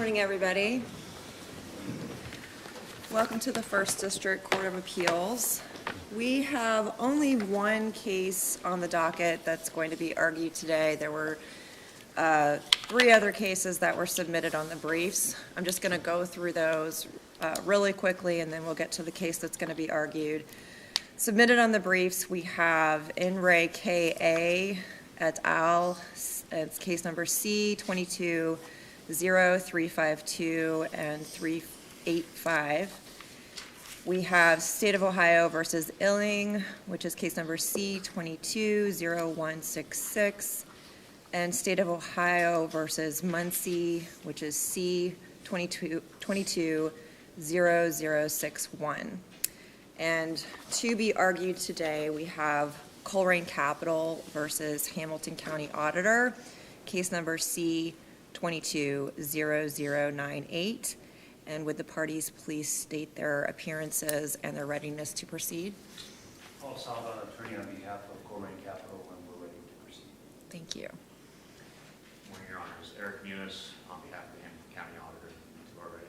morning, everybody. Welcome to the First District Court of Appeals. We have only one case on the docket that's going to be argued today. There were three other cases that were submitted on the briefs. I'm just going to go through those really quickly, and then we'll get to the case that's going to be argued. Submitted on the briefs, we have In Re K.A. et al. It's case number C-22-0352 and 385. We have State of Ohio versus Illing, which is case number C-22-0166, and State of Ohio versus Muncie, which is C-22-0061. And to be argued today, we have Colerain Capital versus Hamilton County Auditor, case number C-22-0098. And would the parties please state their appearances and their readiness to proceed? Paul Saba, attorney on behalf of Colerain Capital, and we're ready to proceed. Thank you. Morning, Your Honors. Eric Muniz on behalf of the Hamilton County Auditor, to our ready.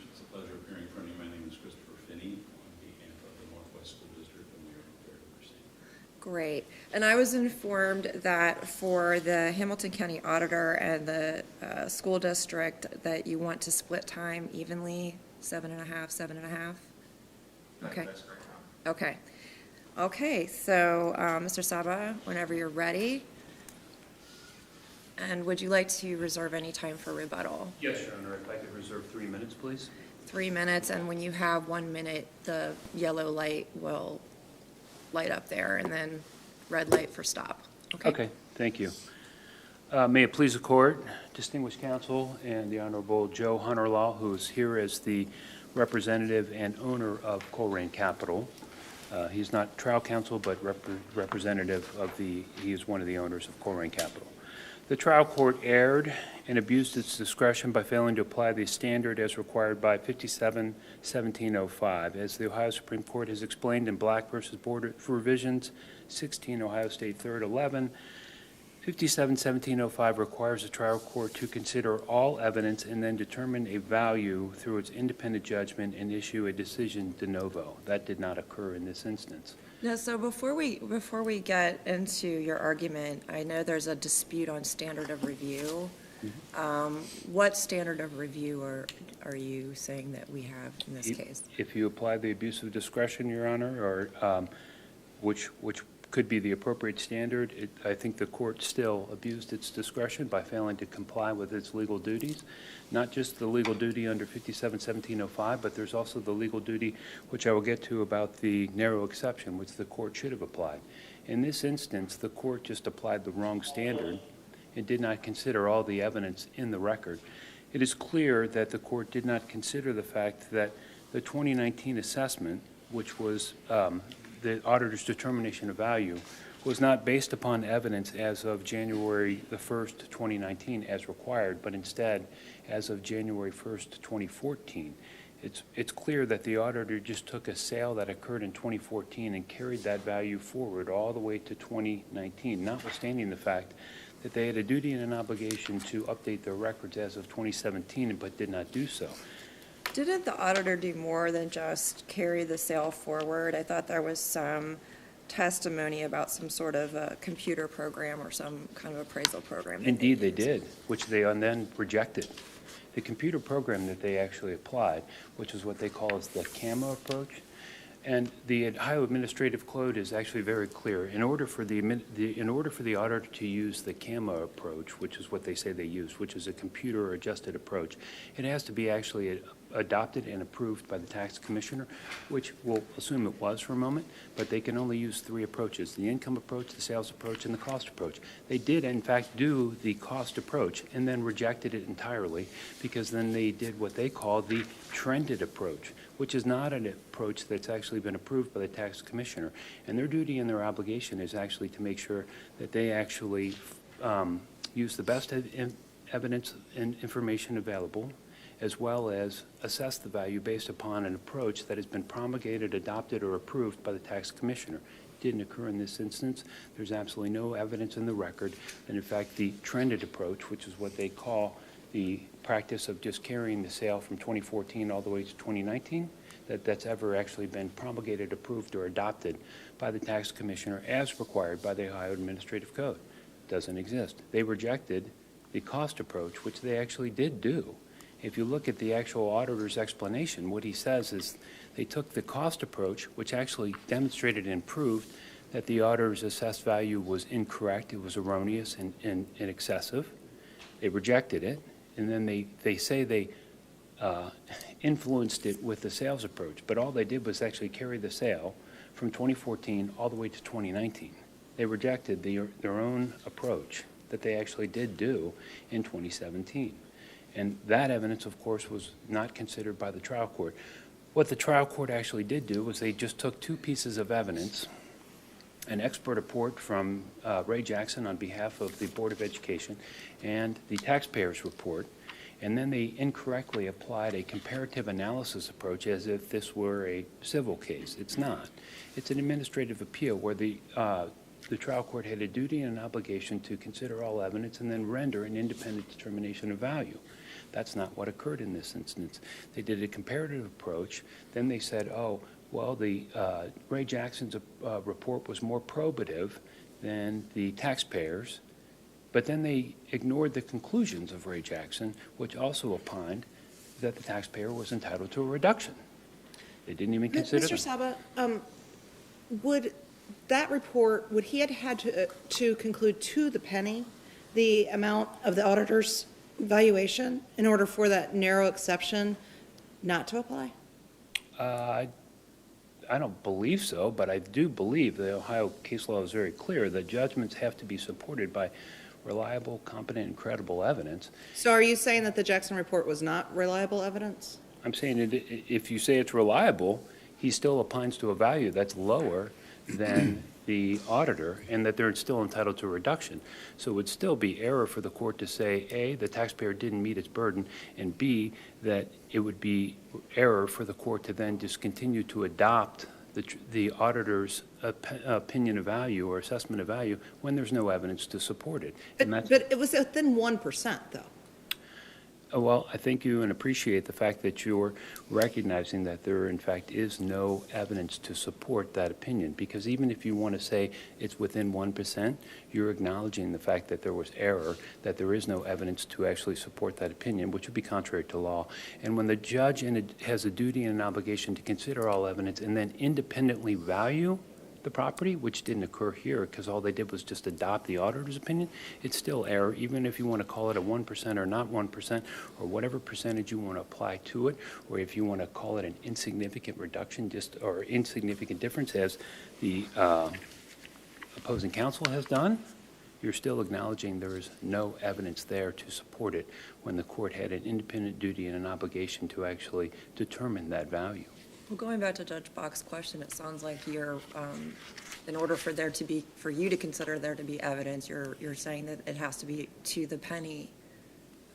It's a pleasure appearing in front of you. My name is Christopher Finney on behalf of the Northwest School District, and we are prepared to proceed. Great. And I was informed that for the Hamilton County Auditor and the school district that you want to split time evenly, 7.5, 7.5? Okay. That's correct, Your Honor. Okay. Okay, so Mr. Saba, whenever you're ready. And would you like to reserve any time for rebuttal? Yes, Your Honor. If I could reserve 3 minutes, please. 3 minutes, and when you have 1 minute, the yellow light will light up there, and then red light for stop. Okay, thank you. May it please the court, distinguished counsel, and the Honorable Joe Hunterlaw, who is here as the representative and owner of Colerain Capital. He's not trial counsel, but representative of he is one of the owners of Colerain Capital. The trial court erred and abused its discretion by failing to apply the standard as required by 57-1705. As the Ohio Supreme Court has explained in Black versus Board of Revisions 16, Ohio State 3rd 11, 57-1705 requires the trial court to consider all evidence and then determine a value through its independent judgment and issue a decision de novo. That did not occur in this instance. No, so before we get into your argument, I know there's a dispute on standard of review. What standard of review are you saying that we have in this case? If you apply the abuse of discretion, Your Honor, or which could be the appropriate standard, I think the court still abused its discretion by failing to comply with its legal duties. Not just the legal duty under 57-1705, but there's also the legal duty, which I will get to, about the narrow exception, which the court should have applied. In this instance, the court just applied the wrong standard and did not consider all the evidence in the record. It is clear that the court did not consider the fact that the 2019 assessment, which was the auditor's determination of value, was not based upon evidence as of January the 1st, 2019 as required, but instead as of January 1st, 2014. It's clear that the auditor just took a sale that occurred in 2014 and carried that value forward all the way to 2019, notwithstanding the fact that they had a duty and an obligation to update their records as of 2017, but did not do so. Didn't the auditor do more than just carry the sale forward? I thought there was some testimony about some sort of a computer program or some kind of appraisal program. Indeed, they did, which they then rejected. The computer program that they actually applied, which is what they call as the CAMA approach, and the Ohio Administrative Code is actually very clear. In order for the auditor to use the CAMA approach, which is what they say they use, which is a computer-adjusted approach, it has to be actually adopted and approved by the tax commissioner, which we'll assume it was for a moment, but they can only use three approaches: the income approach, the sales approach, and the cost approach. They did, in fact, do the cost approach and then rejected it entirely, because then they did what they call the trended approach, which is not an approach that's actually been approved by the tax commissioner. And their duty and their obligation is actually to make sure that they actually use the best evidence and information available, as well as assess the value based upon an approach that has been promulgated, adopted, or approved by the tax commissioner. didn't occur in this instance. There's absolutely no evidence in the record. And in fact, the trended approach, which is what they call the practice of just carrying the sale from 2014 all the way to 2019, that's ever actually been promulgated, approved, or adopted by the tax commissioner as required by the Ohio Administrative Code. Doesn't exist. They rejected the cost approach, which they actually did do. If you look at the actual auditor's explanation, what he says is they took the cost approach, which actually demonstrated and proved that the auditor's assessed value was incorrect, it was erroneous and excessive. They rejected it, and then they say they influenced it with the sales approach, but all they did was actually carry the sale from 2014 all the way to 2019. They rejected their own approach that they actually did do in 2017. And that evidence, of course, was not considered by the trial court. What the trial court actually did do was they just took two pieces of evidence, an expert report from Ray Jackson on behalf of the Board of Education and the taxpayer's report, and then they incorrectly applied a comparative analysis approach as if this were a civil case. It's not. It's an administrative appeal where the trial court had a duty and an obligation to consider all evidence and then render an independent determination of value. That's not what occurred in this instance. They did a comparative approach. Then they said, oh, well, the Ray Jackson's report was more probative than the taxpayers. But then they ignored the conclusions of Ray Jackson, which also opined that the taxpayer was entitled to a reduction. They didn't even consider Mr. them. Saba, would that report, would he have had to conclude to the penny the amount of the auditor's valuation in order for that narrow exception not to apply? I don't believe so, but I do believe the Ohio case law is very clear that judgments have to be supported by reliable, competent, and credible evidence. So are you saying that the Jackson report was not reliable evidence? I'm saying that if you say it's reliable, he still opines to a value that's lower than the auditor and that they're still entitled to a reduction. So it would still be error for the court to say, A, the taxpayer didn't meet its burden, and B, that it would be error for the court to then just continue to adopt the auditor's opinion of value or assessment of value when there's no evidence to support it. But it was within 1%, though. Well, I thank you and appreciate the fact that you're recognizing that there, in fact, is no evidence to support that opinion, because even if you want to say it's within 1%, you're acknowledging the fact that there was error, that there is no evidence to actually support that opinion, which would be contrary to law. And when the judge has a duty and an obligation to consider all evidence and then independently value the property, which didn't occur here because all they did was just adopt the auditor's opinion, it's still error, even if you want to call it a 1% or not 1%, or whatever percentage you want to apply to it, or if you want to call it an insignificant reduction or insignificant difference, as the opposing counsel has done, you're still acknowledging there is no evidence there to support it when the court had an independent duty and an obligation to actually determine that value. Well, going back to Judge Bach's question, it sounds like you're, in order for you to consider there to be evidence, you're saying that it has to be to the penny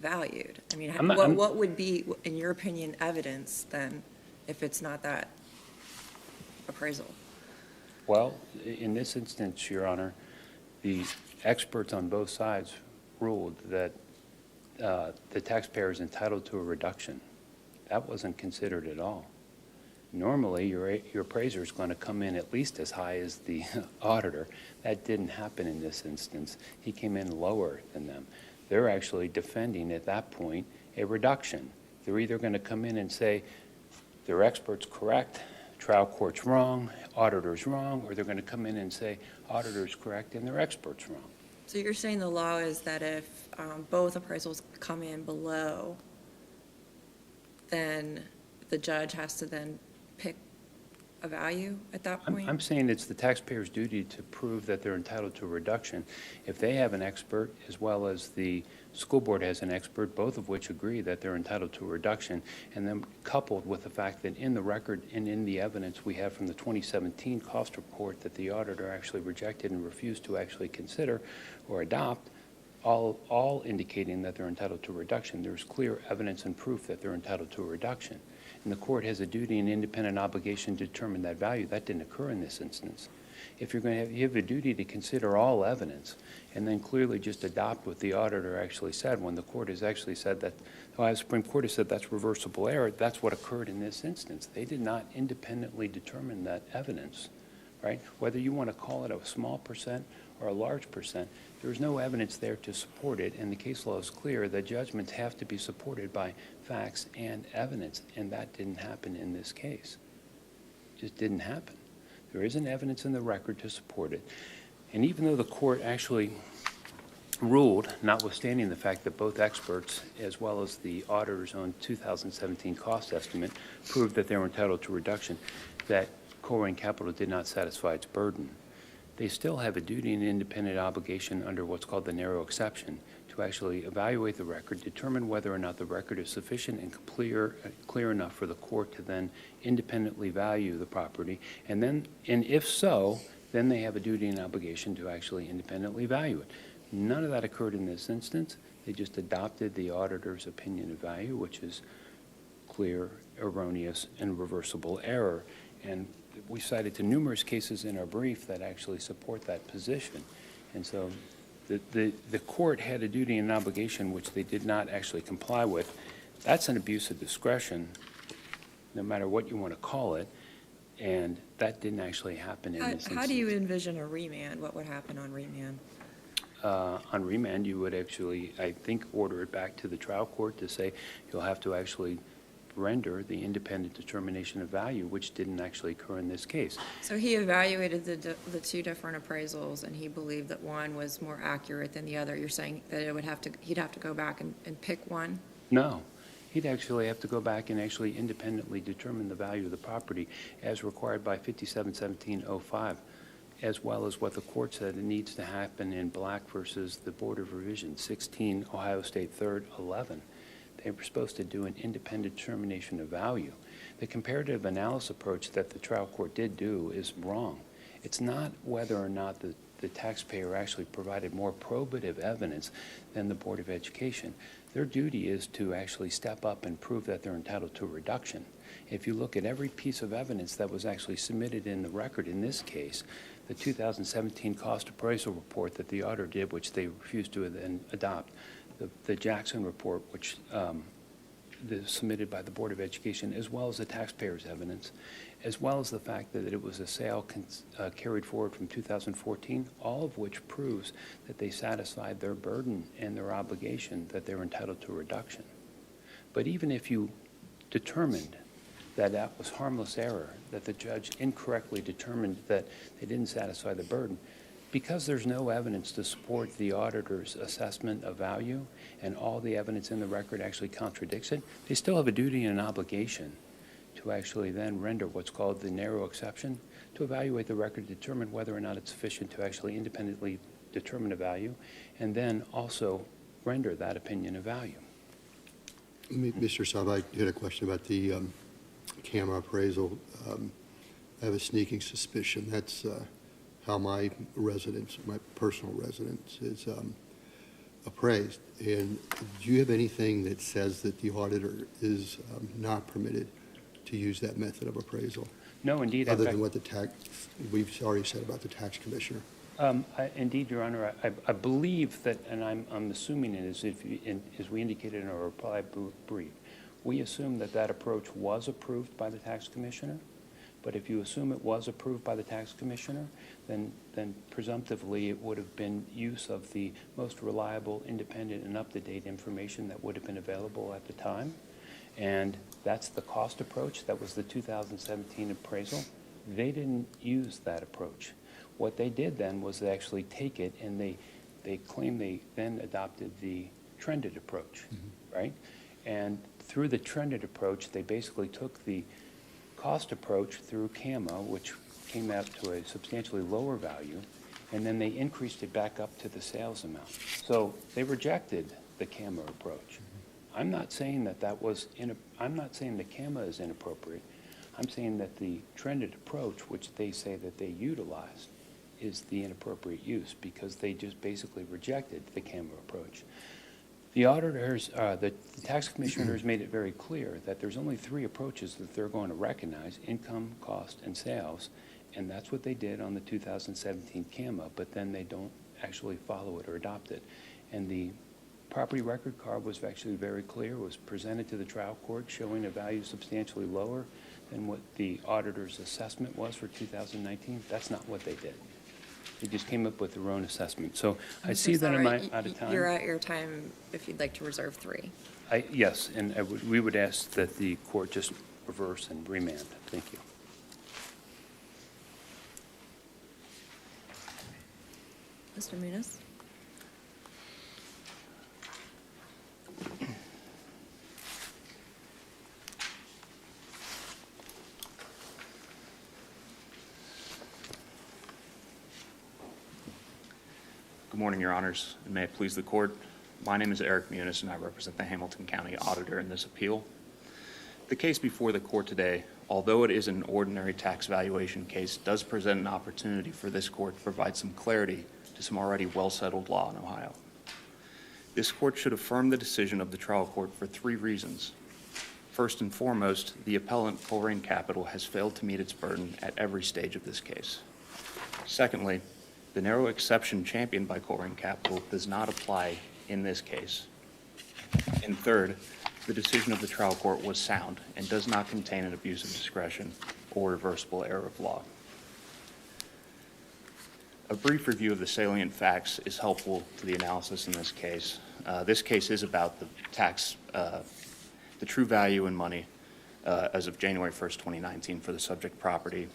valued. I mean, what would be, in your opinion, evidence then, if it's not that appraisal? Well, in this instance, Your Honor, the experts on both sides ruled that the taxpayer is entitled to a reduction. That wasn't considered at all. Normally, your appraiser is going to come in at least as high as the auditor. That didn't happen in this instance. He came in lower than them. They're actually defending at that point a reduction. They're either going to come in and say their expert's correct, trial court's wrong, auditor's wrong, or they're going to come in and say auditor's correct and their expert's wrong. So you're saying the law is that if both appraisals come in below, then the judge has to then pick a value at that point? I'm saying it's the taxpayer's duty to prove that they're entitled to a reduction. If they have an expert, as well as the school board has an expert, both of which agree that they're entitled to a reduction, and then coupled with the fact that in the record and in the evidence we have from the 2017 cost report that the auditor actually rejected and refused to actually consider or adopt, all indicating that they're entitled to a reduction, there's clear evidence and proof that they're entitled to a reduction. And the court has a duty and independent obligation to determine that value. That didn't occur in this instance. If you're going to have, you have a duty to consider all evidence and then clearly just adopt what the auditor actually said when the court has actually said that, the Ohio Supreme Court has said that's reversible error. That's what occurred in this instance. They did not independently determine that evidence, right? Whether you want to call it a small percent or a large percent, there's no evidence there to support it, and the case law is clear that judgments have to be supported by facts and evidence, and that didn't happen in this case. It just didn't happen. There isn't evidence in the record to support it. And even though the court actually ruled, notwithstanding the fact that both experts, as well as the auditor's own 2017 cost estimate, proved that they were entitled to reduction, that Colerain Capital did not satisfy its burden, they still have a duty and independent obligation under what's called the narrow exception to actually evaluate the record, determine whether or not the record is sufficient and clear enough for the court to then independently value the property. And if so, then they have a duty and obligation to actually independently value it. None of that occurred in this instance. They just adopted the auditor's opinion of value, which is clear, erroneous, and reversible error. And we cited to numerous cases in our brief that actually support that position. And so the court had a duty and obligation which they did not actually comply with. That's an abuse of discretion, no matter what you want to call it, and that didn't actually happen in this instance. How do you envision a remand? What would happen on remand? On remand, you would actually, I think, order it back to the trial court to say you'll have to actually render the independent determination of value, which didn't actually occur in this case. So he evaluated the two different appraisals, and he believed that one was more accurate than the other. You're saying that he'd have to go back and pick one? No. He'd actually have to go back and actually independently determine the value of the property as required by 571705, as well as what the court said it needs to happen in Black versus the Board of Revision, 16 Ohio State 3rd 11. They were supposed to do an independent determination of value. The comparative analysis approach that the trial court did do is wrong. It's not whether or not the taxpayer actually provided more probative evidence than the Board of Education. Their duty is to actually step up and prove that they're entitled to a reduction. If you look at every piece of evidence that was actually submitted in the record in this case, the 2017 cost appraisal report that the auditor did, which they refused to then adopt, the Jackson report, which submitted by the Board of Education, as well as the taxpayer's evidence, as well as the fact that it was a sale carried forward from 2014, all of which proves that they satisfied their burden and their obligation that they were entitled to a reduction. But even if you determined that that was harmless error, that the judge incorrectly determined that they didn't satisfy the burden, because there's no evidence to support the auditor's assessment of value and all the evidence in the record actually contradicts it, they still have a duty and an obligation to actually then render what's called the narrow exception, to evaluate the record, determine whether or not it's sufficient to actually independently determine a value, and then also render that opinion of value. Mr. Saab, I had a question about the camera appraisal. I have a sneaking suspicion that's how my residence, my personal residence, is appraised. And do you have anything that says that the auditor is not permitted to use that method of appraisal? No, indeed. Other than what we've already said about the tax commissioner? Indeed, Your Honor, I believe that, and I'm assuming it is, as we indicated in our reply brief, we assume that that approach was approved by the tax commissioner. But if you assume it was approved by the tax commissioner, then presumptively it would have been use of the most reliable, independent, and up-to-date information that would have been available at the time. And that's the cost approach. That was the 2017 appraisal. They didn't use that approach. What they did then was they actually take it, and they claim they then adopted the trended approach, right? And through the trended approach, they basically took the cost approach through CAMA, which came out to a substantially lower value, and then they increased it back up to the sales amount. So they rejected the CAMA approach. I'm not saying that I'm not saying that CAMA is inappropriate. I'm saying that the trended approach, which they say that they utilized, is the inappropriate use because they just basically rejected the CAMA approach. The auditors, the tax commissioners made it very clear that there's only three approaches that they're going to recognize: income, cost, and sales. And that's what they did on the 2017 CAMA, but then they don't actually follow it or adopt it. And the property record card was actually very clear, was presented to the trial court showing a value substantially lower than what the auditor's assessment was for 2019. That's not what they did. They just came up with their own assessment. So I see that I'm Sorry, out of time. You're at your time if you'd like to reserve 3. Yes, and we would ask that the court just reverse and remand. Thank you. Mr. Munoz? Good morning, Your Honors, and may it please the court. My name is Eric Munis, and I represent the Hamilton County Auditor in this appeal. The case before the court today, although it is an ordinary tax valuation case, does present an opportunity for this court to provide some clarity to some already well-settled law in Ohio. This court should affirm the decision of the trial court for 3 reasons. First and foremost, the appellant, Colerain Capital, has failed to meet its burden at every stage of this case. Secondly, the narrow exception championed by Colerain Capital does not apply in this case. And third, the decision of the trial court was sound and does not contain an abuse of discretion or reversible error of law. A brief review of the salient facts is helpful to the analysis in this case. This case is about the tax, the true value in money as of January 1st, 2019 for the subject property.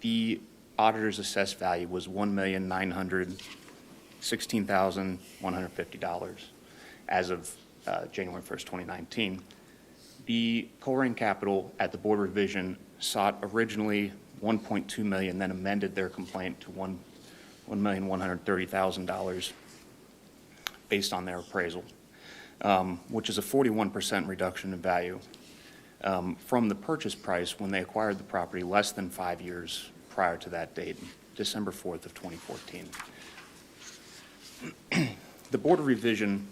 The auditor's assessed value was $1,916,150 as of January 1st, 2019. The Colerain Capital at the board revision sought originally $1.2 million, then amended their complaint to $1,130,000 based on their appraisal, which is a 41% reduction in value from the purchase price when they acquired the property less than 5 years prior to that date, December 4th of 2014. The Board of Revision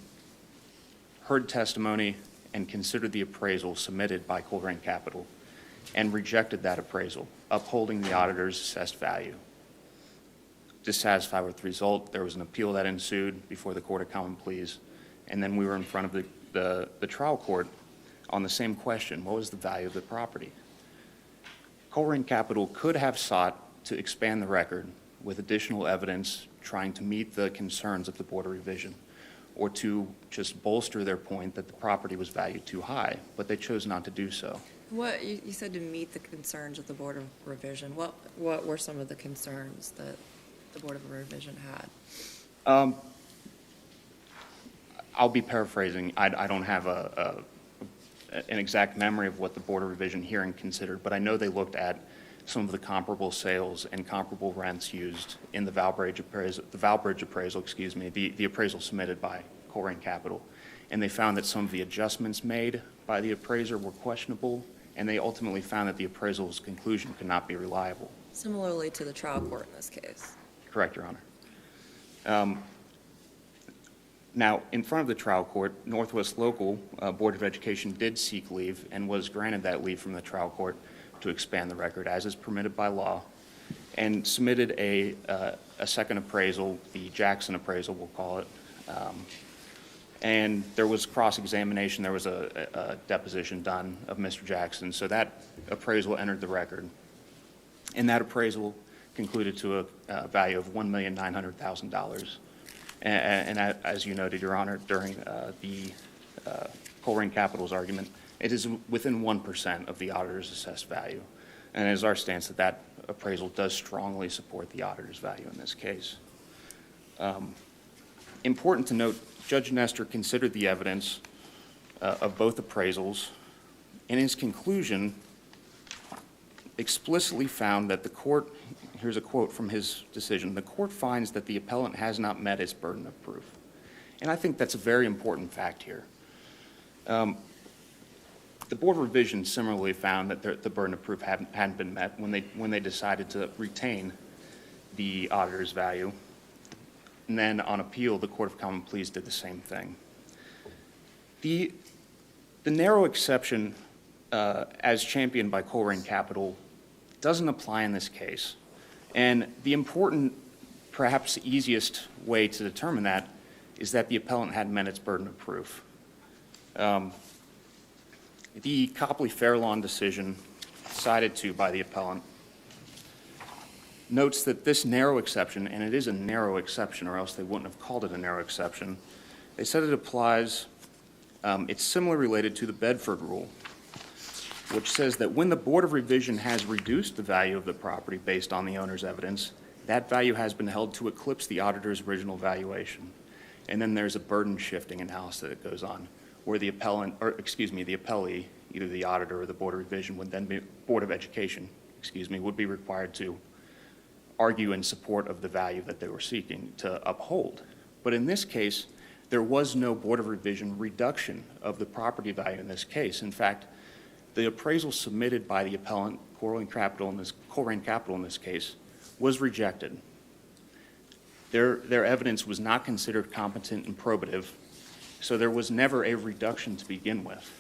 heard testimony and considered the appraisal submitted by Colerain Capital and rejected that appraisal, upholding the auditor's assessed value. Dissatisfied with the result, there was an appeal that ensued before the Court of Common Pleas, and then we were in front of the trial court on the same question: what was the value of the property? Colerain Capital could have sought to expand the record with additional evidence trying to meet the concerns of the Board of Revision, or to just bolster their point that the property was valued too high, but they chose not to do so. What, you said to meet the concerns of the Board of Revision. What were some of the concerns that the Board of Revision had? I'll be paraphrasing. I don't have an exact memory of what the Board of Revision hearing considered, but I know they looked at some of the comparable sales and comparable rents used in the Valbridge appraisal, the appraisal submitted by Colerain Capital. And they found that some of the adjustments made by the appraiser were questionable, and they ultimately found that the appraisal's conclusion could not be reliable. Similarly to the trial court in this case. Correct, Your Honor. Now, in front of the trial court, Northwest Local Board of Education did seek leave and was granted that leave from the trial court to expand the record, as is permitted by law, and submitted a second appraisal, the Jackson appraisal, we'll call it. And there was cross-examination. There was a deposition done of Mr. Jackson, so that appraisal entered the record. And that appraisal concluded to a value of $1,900,000. And as you noted, Your Honor, during the Colerain Capital's argument, it is within 1% of the auditor's assessed value. And it is our stance that that appraisal does strongly support the auditor's value in this case. Important to note, Judge Nestor considered the evidence of both appraisals. In his conclusion, explicitly found that the court, here's a quote from his decision, the court finds that the appellant has not met its burden of proof. And I think that's a very important fact here. The Board of Revision similarly found that the burden of proof hadn't been met when they decided to retain the auditor's value. And then on appeal, the Court of Common Pleas did the same thing. The narrow exception, as championed by Colerain Capital, doesn't apply in this case. And the important, perhaps easiest way to determine that is that the appellant had met its burden of proof. The Copley-Fairlawn decision cited to by the appellant notes that this narrow exception, and it is a narrow exception or else they wouldn't have called it a narrow exception, they said it applies, it's similarly related to the Bedford Rule, which says that when the Board of Revision has reduced the value of the property based on the owner's evidence, that value has been held to eclipse the auditor's original valuation. And then there's a burden shifting analysis that goes on, where the appellee, either the auditor or the Board of Revision would then be, Board of Education, would be required to argue in support of the value that they were seeking to uphold. But in this case, there was no Board of Revision reduction of the property value in this case. In fact, the appraisal submitted by the appellant, Colerain Capital in this case, was rejected. Their evidence was not considered competent and probative, so there was never a reduction to begin with.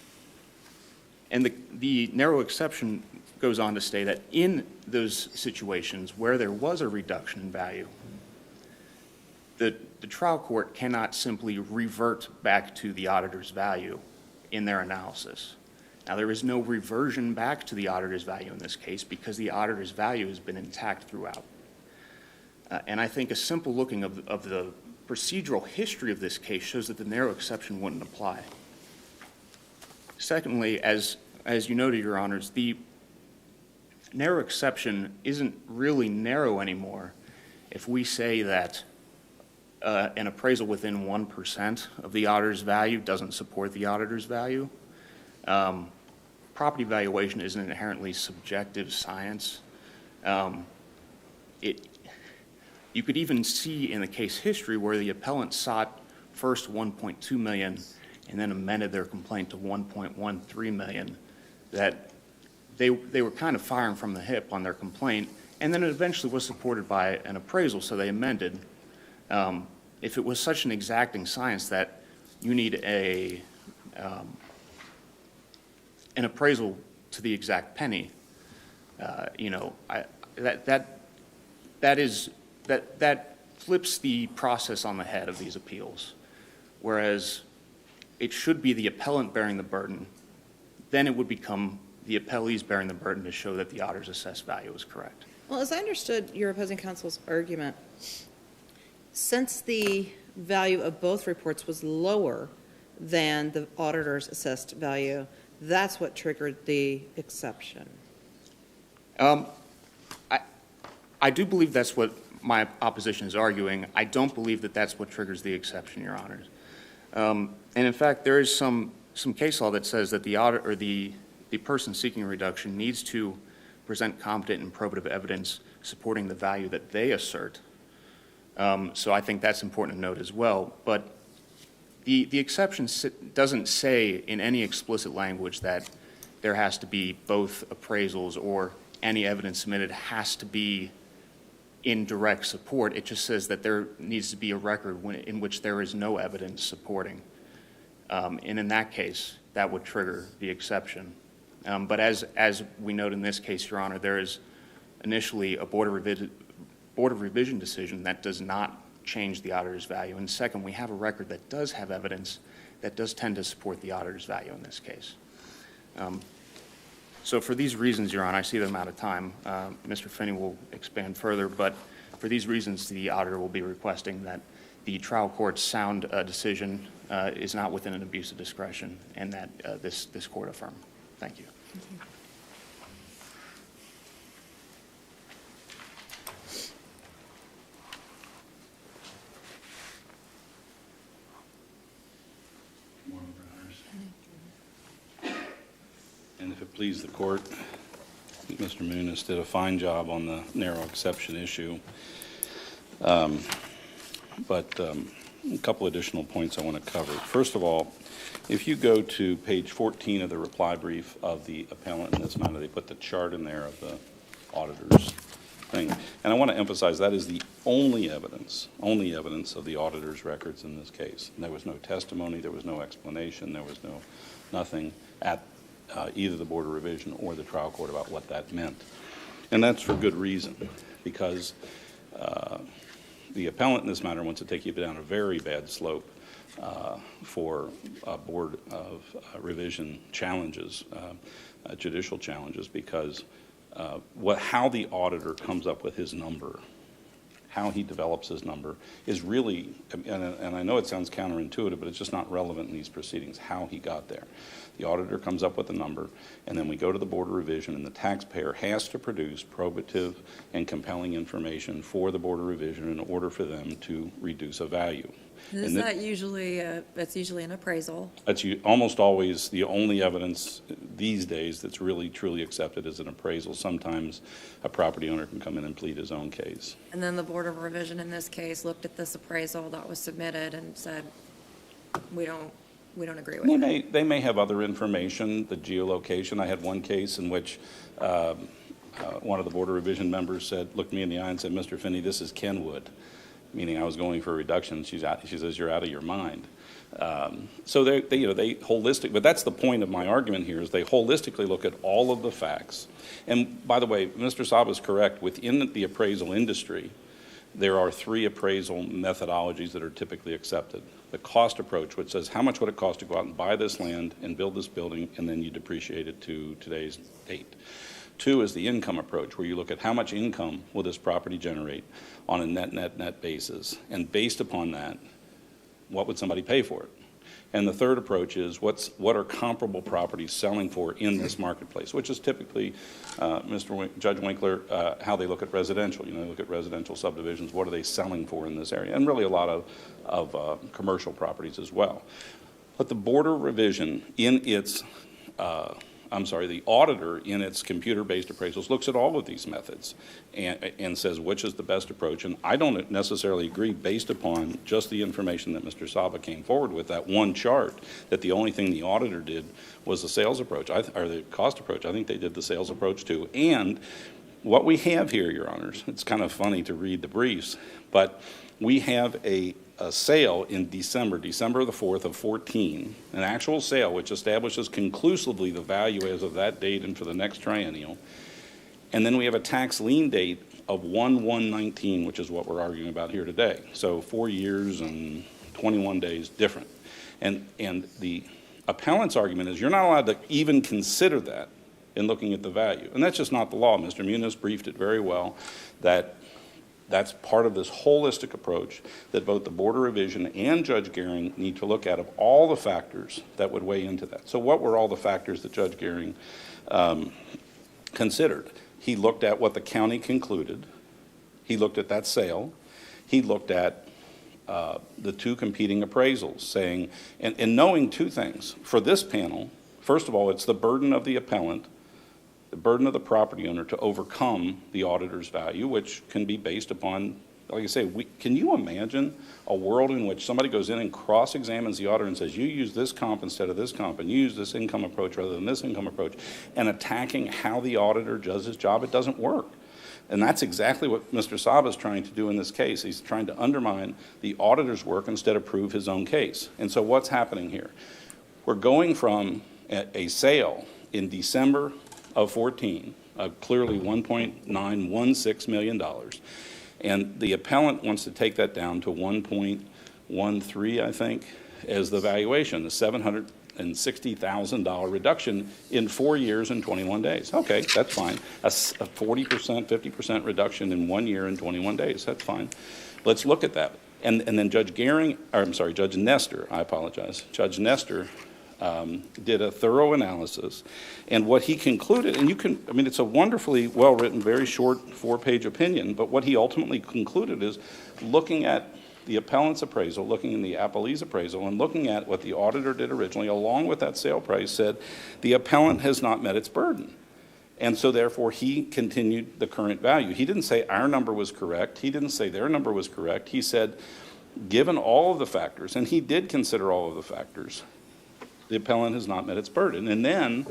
And the narrow exception goes on to say that in those situations where there was a reduction in value, the trial court cannot simply revert back to the auditor's value in their analysis. Now, there is no reversion back to the auditor's value in this case because the auditor's value has been intact throughout. And I think a simple looking of the procedural history of this case shows that the narrow exception wouldn't apply. Secondly, as you noted, Your Honors, the narrow exception isn't really narrow anymore if we say that an appraisal within 1% of the auditor's value doesn't support the auditor's value. Property valuation is an inherently subjective science. You could even see in the case history where the appellant sought first $1.2 million and then amended their complaint to $1.13 million, that they were kind of firing from the hip on their complaint, and then it eventually was supported by an appraisal, so they amended. If it was such an exacting science that you need an appraisal to the exact penny, that flips the process on the head of these appeals. Whereas it should be the appellant bearing the burden, then it would become the appellees bearing the burden to show that the auditor's assessed value is correct. Well, as I understood your opposing counsel's argument, since the value of both reports was lower than the auditor's assessed value, that's what triggered the exception. I do believe that's what my opposition is arguing. I don't believe that that's what triggers the exception, Your Honors. And in fact, there is some case law that says that the audit or the person seeking a reduction needs to present competent and probative evidence supporting the value that they assert. So I think that's important to note as well. But the exception doesn't say in any explicit language that there has to be both appraisals or any evidence submitted has to be in direct support. It just says that there needs to be a record in which there is no evidence supporting. And in that case, that would trigger the exception. But as we note in this case, Your Honor, there is initially a Board of Revision decision that does not change the auditor's value. And second, we have a record that does have evidence that does tend to support the auditor's value in this case. So for these reasons, Your Honor, I see that I'm out of time. Mr. Finney will expand further, but for these reasons, the auditor will be requesting that the trial court's sound decision is not within an abuse of discretion and that this court affirm. Thank you. Good morning, Your Honors. And if it please the court, Mr. Muniz did a fine job on the narrow exception issue. But a couple additional points I want to cover. First of all, if you go to page 14 of the reply brief of the appellant in this matter, they put the chart in there of the auditor's thing. And I want to emphasize that is the only evidence of the auditor's records in this case. And there was no testimony, there was no explanation, there was nothing at either the Board of Revision or the trial court about what that meant. And that's for good reason, because the appellant in this matter wants to take you down a very bad slope for a Board of Revision challenges, judicial challenges, because how the auditor comes up with his number, how he develops his number is really, and I know it sounds counterintuitive, but it's just not relevant in these proceedings, how he got there. The auditor comes up with a number, and then we go to the Board of Revision, and the taxpayer has to produce probative and compelling information for the Board of Revision in order for them to reduce a value. Is And that usually, that's usually an appraisal? That's almost always the only evidence these days that's really truly accepted as an appraisal. Sometimes a property owner can come in and plead his own case. And then the Board of Revision in this case looked at this appraisal that was submitted and said, we don't agree with it. They may have other information, the geolocation. I had one case in which one of the Board of Revision members looked me in the eye and said, "Mr. Finney, this is Kenwood," meaning I was going for a reduction. She says, "You're out of your mind." So they holistic, but that's the point of my argument here, is they holistically look at all of the facts. And by the way, Mr. Saab is correct. Within the appraisal industry, there are 3 appraisal methodologies that are typically accepted. The cost approach, which says how much would it cost to go out and buy this land and build this building, and then you depreciate it to today's date. 2 is the income approach, where you look at how much income will this property generate on a net basis, and based upon that, what would somebody pay for it? And the third approach is what are comparable properties selling for in this marketplace, which is typically, Judge Winkler, how they look at residential. They look at residential subdivisions. What are they selling for in this area? And really a lot of commercial properties as well. But the Board of Revision in its the auditor in its computer-based appraisals looks at all of these methods and says which is the best approach. And I don't necessarily agree, based upon just the information that Mr. Saba came forward with, that one chart, that the only thing the auditor did was the sales approach, or the cost approach. I think they did the sales approach too. And what we have here, Your Honors, it's kind of funny to read the briefs, but we have a sale in December the 4th of 14, an actual sale which establishes conclusively the value as of that date and for the next triennial. And then we have a tax lien date of 1/1/19, which is what we're arguing about here today. So 4 years and 21 days different. And the appellant's argument is you're not allowed to even consider that in looking at the value. And that's just not the law. Mr. Muniz briefed it very well, that's part of this holistic approach that both the Board of Revision and Judge Gehring need to look at, of all the factors that would weigh into that. So what were all the factors that Judge Gehring considered? He looked at what the county concluded. He looked at that sale. He looked at the 2 competing appraisals, saying, and knowing 2 things. For this panel, first of all, it's the burden of the appellant, the burden of the property owner to overcome the auditor's value, which can be based upon, like I say, can you imagine a world in which somebody goes in and cross-examines the auditor and says, you use this comp instead of this comp, and you use this income approach rather than this income approach, and attacking how the auditor does his job? It doesn't work. And that's exactly what Mr. Saba is trying to do in this case. He's trying to undermine the auditor's work instead of prove his own case. And so what's happening here? We're going from a sale in December of 14, clearly $1.916 million. And the appellant wants to take that down to 1.13, I think, as the valuation, the $760,000 reduction in 4 years and 21 days. Okay, that's fine. A 40%, 50% reduction in 1 year and 21 days. That's fine. Let's look at that. And then Judge Nestor, I apologize. Judge Nestor did a thorough analysis, and what he concluded, and it's a wonderfully well-written, very short 4-page opinion, but what he ultimately concluded is, looking at the appellant's appraisal, looking in the appellee's appraisal, and looking at what the auditor did originally, along with that sale price, said the appellant has not met its burden. And so therefore he continued the current value. He didn't say our number was correct. He didn't say their number was correct. He said, given all of the factors, and he did consider all of the factors, the appellant has not met its burden. And then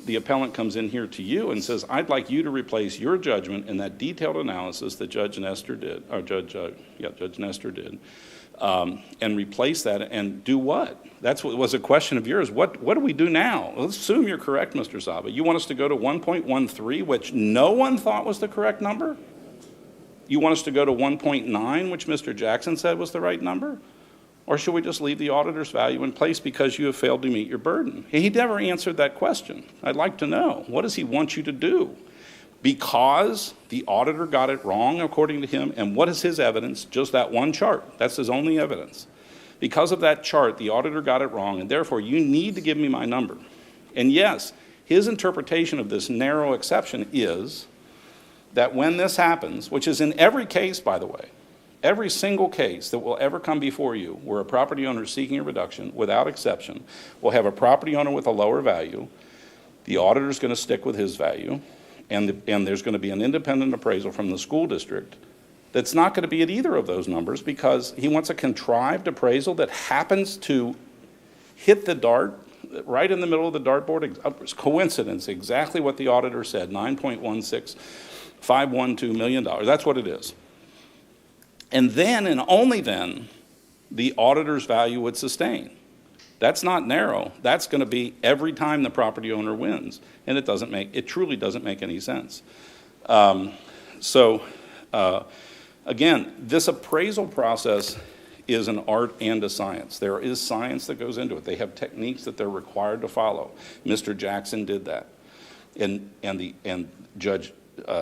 the appellant comes in here to you and says, I'd like you to replace your judgment in that detailed analysis that Judge Nestor did, or Judge Nestor did, and replace that and do what? That's what was a question of yours. What do we do now? Let's assume you're correct, Mr. Zaba. You want us to go to 1.13, which no one thought was the correct number? You want us to go to 1.9, which Mr. Jackson said was the right number? Or should we just leave the auditor's value in place because you have failed to meet your burden? He never answered that question. I'd like to know, what does he want you to do? Because the auditor got it wrong, according to him, and what is his evidence? Just that one chart. That's his only evidence. Because of that chart, the auditor got it wrong, and therefore you need to give me my number. And yes, his interpretation of this narrow exception is that when this happens, which is in every case, by the way, every single case that will ever come before you where a property owner is seeking a reduction, without exception, will have a property owner with a lower value, the auditor is going to stick with his value, and there's going to be an independent appraisal from the school district that's not going to be at either of those numbers because he wants a contrived appraisal that happens to hit the dart right in the middle of the dartboard. It's coincidence, exactly what the auditor said, $9.16512 million. That's what it is. And then, and only then, the auditor's value would sustain. That's not narrow. That's going to be every time the property owner wins. And it truly doesn't make any sense. Again, this appraisal process is an art and a science. There is science that goes into it. They have techniques that they're required to follow. Mr. Jackson did that. And Judge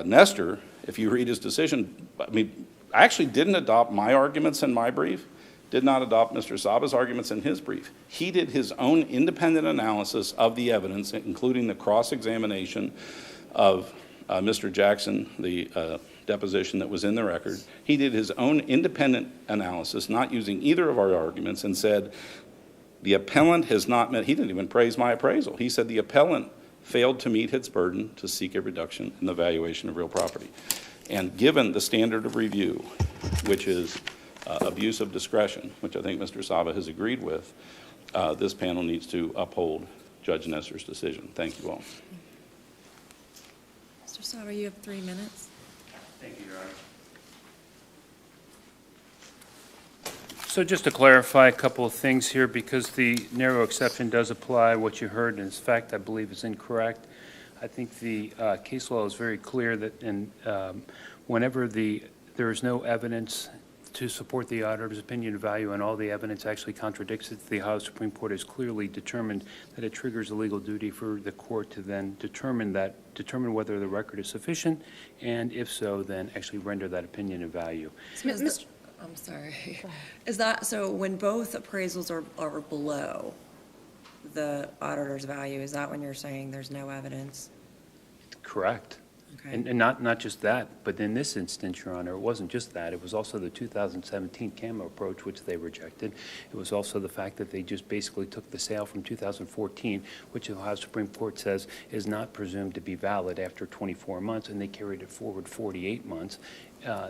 Nestor, if you read his decision, I actually didn't adopt my arguments in my brief, did not adopt Mr. Zaba's arguments in his brief. He did his own independent analysis of the evidence, including the cross-examination of Mr. Jackson, the deposition that was in the record. He did his own independent analysis, not using either of our arguments, and said the appellant has not met, he didn't even praise my appraisal. He said the appellant failed to meet its burden to seek a reduction in the valuation of real property. And given the standard of review, which is abuse of discretion, which I think Mr. Zaba has agreed with, this panel needs to uphold Judge Nestor's decision. Thank you all. Mr. Sauer, you have 3 minutes. Thank you, Your Honor. So just to clarify a couple of things here, because the narrow exception does apply, what you heard, in fact, I believe is incorrect. I think the case law is very clear that whenever there is no evidence to support the auditor's opinion of value and all the evidence actually contradicts it, the Ohio Supreme Court has clearly determined that it triggers a legal duty for the court to then determine whether the record is sufficient, and if so, then actually render that opinion of value. I'm sorry. Is that, so when both appraisals are below the auditor's value, is that when you're saying there's no evidence? Correct. Okay. And not just that, but in this instance, Your Honor, it wasn't just that. It was also the 2017 CAMO approach, which they rejected. It was also the fact that they just basically took the sale from 2014, which the Ohio Supreme Court says is not presumed to be valid after 24 months, and they carried it forward 48 months.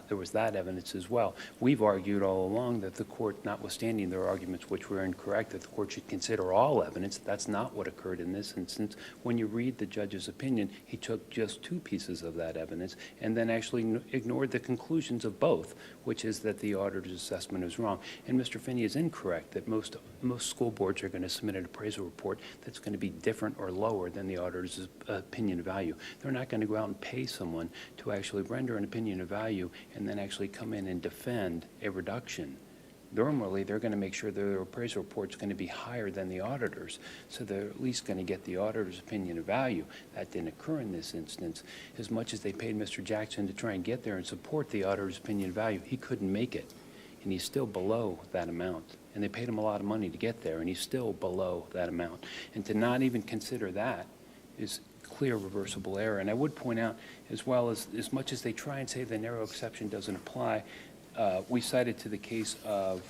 There was that evidence as well. We've argued all along that the court, notwithstanding their arguments which were incorrect, that the court should consider all evidence. That's not what occurred in this instance. When you read the judge's opinion, he took just 2 pieces of that evidence and then actually ignored the conclusions of both, which is that the auditor's assessment is wrong. And Mr. Finney is incorrect that most school boards are going to submit an appraisal report that's going to be different or lower than the auditor's opinion of value. They're not going to go out and pay someone to actually render an opinion of value and then actually come in and defend a reduction. Normally, they're going to make sure their appraisal report's going to be higher than the auditor's, so they're at least going to get the auditor's opinion of value. That didn't occur in this instance. As much as they paid Mr. Jackson to try and get there and support the auditor's opinion of value, he couldn't make it, and he's still below that amount. And they paid him a lot of money to get there, and he's still below that amount. And to not even consider that is clear reversible error. And I would point out, as well, as much as they try and say the narrow exception doesn't apply, we cited to the case of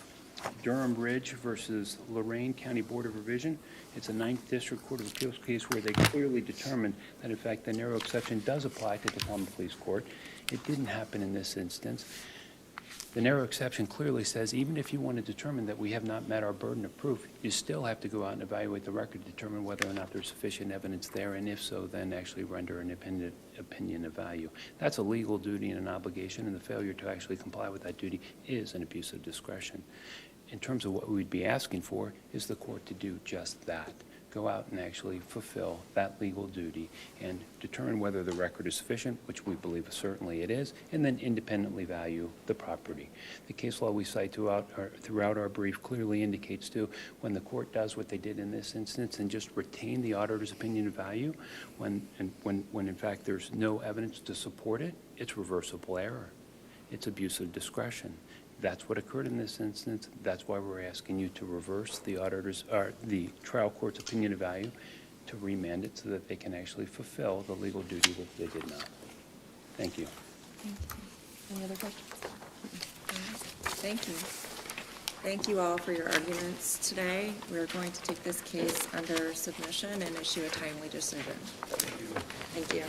Durham Ridge versus Lorain County Board of Revision. It's a 9th District Court of Appeals case where they clearly determined that, in fact, the narrow exception does apply to the Tacoma Police Court. It didn't happen in this instance. The narrow exception clearly says even if you want to determine that we have not met our burden of proof, you still have to go out and evaluate the record, determine whether or not there's sufficient evidence there, and if so, then actually render an opinion of value. That's a legal duty and an obligation, and the failure to actually comply with that duty is an abuse of discretion. In terms of what we'd be asking for is the court to do just that. Go out and actually fulfill that legal duty and determine whether the record is sufficient, which we believe certainly it is, and then independently value the property. The case law we cite throughout our brief clearly indicates, too, when the court does what they did in this instance and just retain the auditor's opinion of value, when in fact there's no evidence to support it, it's reversible error. It's abuse of discretion. That's what occurred in this instance. That's why we're asking you to reverse the the trial court's opinion of value, to remand it so that they can actually fulfill the legal duty that they did not. Thank you. Any other questions? Thank you. Thank you all for your arguments today. We're going to take this case under submission and issue a timely decision. Thank you.